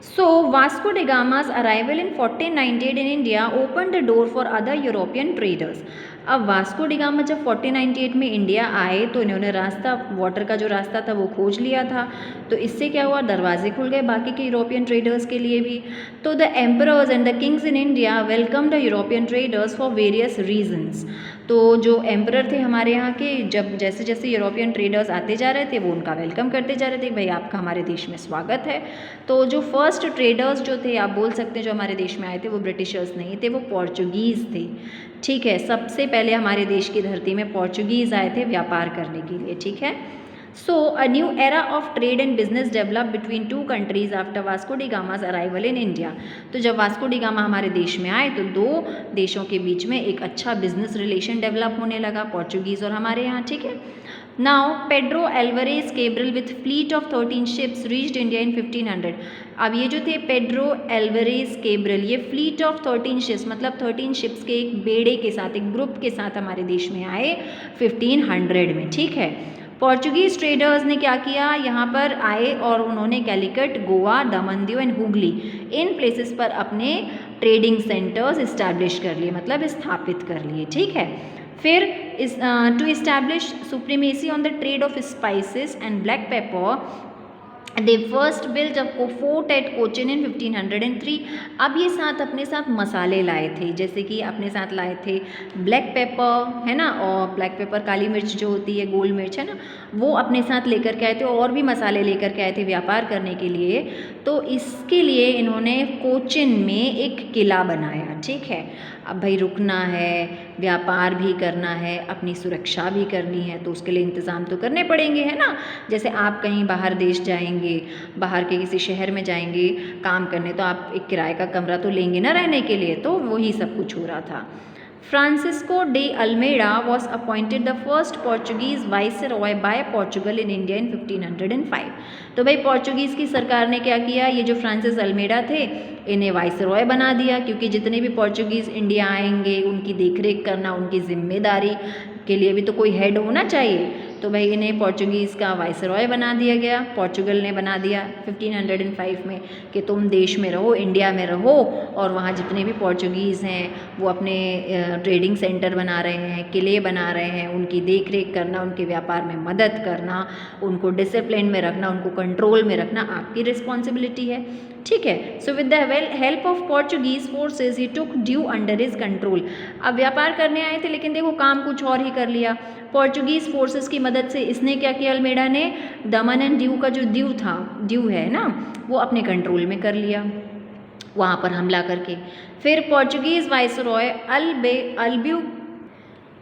So Vasco da Gama's arrival in 1498 in India opened the door for other European traders. अब Vasco D gamma जब 1498 में India आए तो इन्होंने रास्ता, वाटर का जो रास्ता था वो खोज लिया था, तो इससे क्या हुआ, दरवाजे खुल गए बाकी के यूरोपियन ट्रेडर्स के लिए भी। तो the emperors and the kings in India welcome the European traders for various reasons. तो जो एम्परर थे हमारे यहाँ के, जब जैसे जैसे यूरोपियन ट्रेडर्स आते जा रहे थे वो उनका वेलकम करते जा रहे थे, भाई आपका हमारे देश में स्वागत है। तो जो फर्स्ट ट्रेडर्स जो थे, आप बोल सकते हैं जो हमारे देश में आए थे, वो ब्रिटिशर्स नहीं थे, वो पोर्चुगीज़ थे। ठीक है, सबसे पहले हमारे देश की धरती में पोर्चुगीज़ आए थे व्यापार करने के लिए। ठीक है, so a new era of trade and business develop between two countries after Vasco da Gama's arrival in India. तो जब वास्को डी गामा हमारे देश में आए तो दो देशों के बीच में एक अच्छा बिजनेस रिलेशन डेवलप होने लगा, पोर्चुगीज़ और हमारे यहाँ। ठीक है, now Pedro Alvares Cabral with fleet of 13 ships reached India in 1500। अब ये जो थे पेड्रो एल्वरेज केब्रल, ये फ्लीट ऑफ 13 शिप्स मतलब 13 शिप्स के एक बेड़े के साथ, एक ग्रुप के साथ हमारे देश में आए 1500 में। ठीक है, पोर्चुगीज़ ट्रेडर्स ने क्या किया, यहाँ पर आए और उन्होंने Calicut, Goa, Daman Diu and Hooghly, in places पर अपने ट्रेडिंग सेंटर्स इस्टेब्लिश कर लिए, मतलब स्थापित कर लिए। ठीक है, फिर to establish supremacy on the trade of spices and black pepper, they first build a fort at Cochin in 1503। अब ये साथ अपने साथ मसाले लाए थे, जैसे कि अपने साथ लाए थे ब्लैक पेपर, है ना, और ब्लैक पेपर काली मिर्च जो होती है, गोल मिर्च, है ना, वो अपने साथ लेकर के आए थे, और भी मसाले लेकर के आए थे व्यापार करने के लिए। तो इसके लिए इन्होंने कोचिन में एक किला बनाया। ठीक है, अब भाई रुकना है, व्यापार भी करना है, अपनी सुरक्षा भी करनी है, तो उसके लिए इंतज़ाम तो करने पड़ेंगे, है ना। जैसे आप कहीं बाहर देश जाएंगे, बाहर के किसी शहर में जाएंगे काम करने, तो आप एक किराए का कमरा तो लेंगे ना रहने के लिए, तो वही सब कुछ हो रहा था। Francisco de Almeida was appointed the first Portuguese viceroy by Portugal in India in 1505। तो भाई पोर्चुगीज़ की सरकार ने क्या किया, ये जो फ्रांसिस अल्मेडा थे इन्हें वाइसरॉय बना दिया, क्योंकि जितने भी पोर्चुगीज़ इंडिया आएंगे उनकी देखरेख करना उनकी जिम्मेदारी के लिए भी तो कोई हेड होना चाहिए। तो भाई इन्हें पोर्चुगीज़ का वाइसरॉय बना दिया गया, पोर्चुगल ने बना दिया 1505 में कि तुम देश में रहो, इंडिया में रहो, और वहाँ जितने भी पोर्चुगीज़ हैं वो अपने ट्रेडिंग सेंटर बना रहे हैं, किले बना रहे हैं, उनकी देख रेख करना, उनके व्यापार में मदद करना, उनको डिसिप्लिन में रखना, उनको कंट्रोल में रखना आपकी रिस्पॉन्सिबिलिटी है। ठीक है, so with the help of Portuguese forces he took due under his control. अब व्यापार करने आए थे लेकिन देखो काम कुछ और ही कर लिया। पोर्चुगीज़ फोर्सेस की मदद से इसने क्या किया, अल्मेडा ने दमन एंड दीव का जो दीव था, दीव है ना, वो अपने कंट्रोल में कर लिया वहाँ पर हमला करके। फिर Portuguese viceroy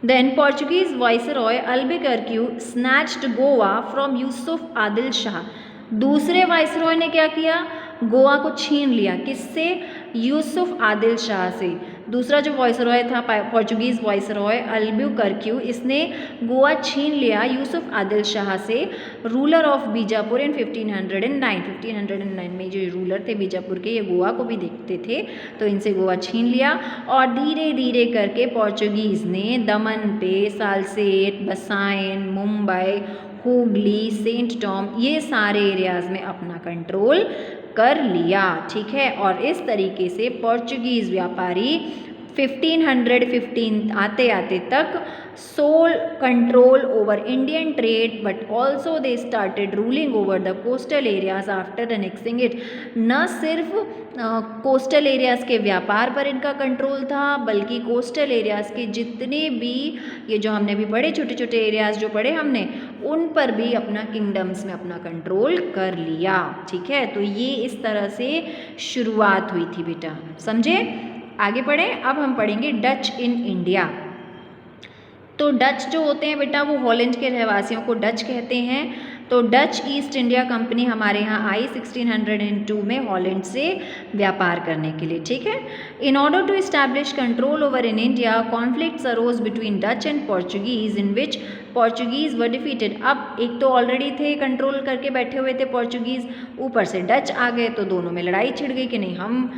Then Portuguese Viceroy Albuquerque snatched Goa from Yusuf Adil Shah. दूसरे वाइसरॉय ने क्या किया, गोवा को छीन लिया, किससे, यूसुफ आदिल शाह से। दूसरा जो वाइसरॉय था पोर्चुगीज़ वाइसरॉय अल्बुकर्क्यू, इसने गोवा छीन लिया यूसुफ आदिल शाह से, रूलर ऑफ बीजापुर इन 1509। 1509 में जो रूलर थे बीजापुर के, ये गोवा को भी देखते थे, तो इनसे गोवा छीन लिया। और धीरे धीरे करके पोर्चुगीज़ ने दमन पे, सालसेट, बसाइन, मुंबई, हुगली, सेंट टॉम, ये सारे एरियाज़ में अपना कंट्रोल कर लिया। ठीक है, और इस तरीके से पोर्चुगीज़ व्यापारी 1515 आते आते तक sole control over Indian trade, but also they started ruling over the coastal areas after annexing it. न सिर्फ कोस्टल एरियाज़ के व्यापार पर इनका कंट्रोल था, बल्कि कोस्टल एरियाज़ के जितने भी, ये जो हमने भी पढ़े छोटे छोटे एरियाज़ जो पढ़े हमने, उन पर भी अपना किंगडम्स में अपना कंट्रोल कर लिया। ठीक है, तो ये इस तरह से शुरुआत हुई थी बेटा, समझे। आगे पढ़ें, अब हम पढ़ेंगे डच इन इंडिया। तो डच जो होते हैं बेटा वो हॉलैंड के रहवासियों को डच कहते हैं। तो डच ईस्ट इंडिया कंपनी हमारे यहाँ आई 1602 में हॉलैंड से व्यापार करने के लिए। ठीक है, in order to establish control over in India conflicts arose between Dutch and Portuguese in which Portuguese were defeated. अब एक तो ऑलरेडी थे कंट्रोल करके बैठे हुए थे पोर्चुगीज, ऊपर से डच आ गए, तो दोनों में लड़ाई छिड़ गई कि नहीं हम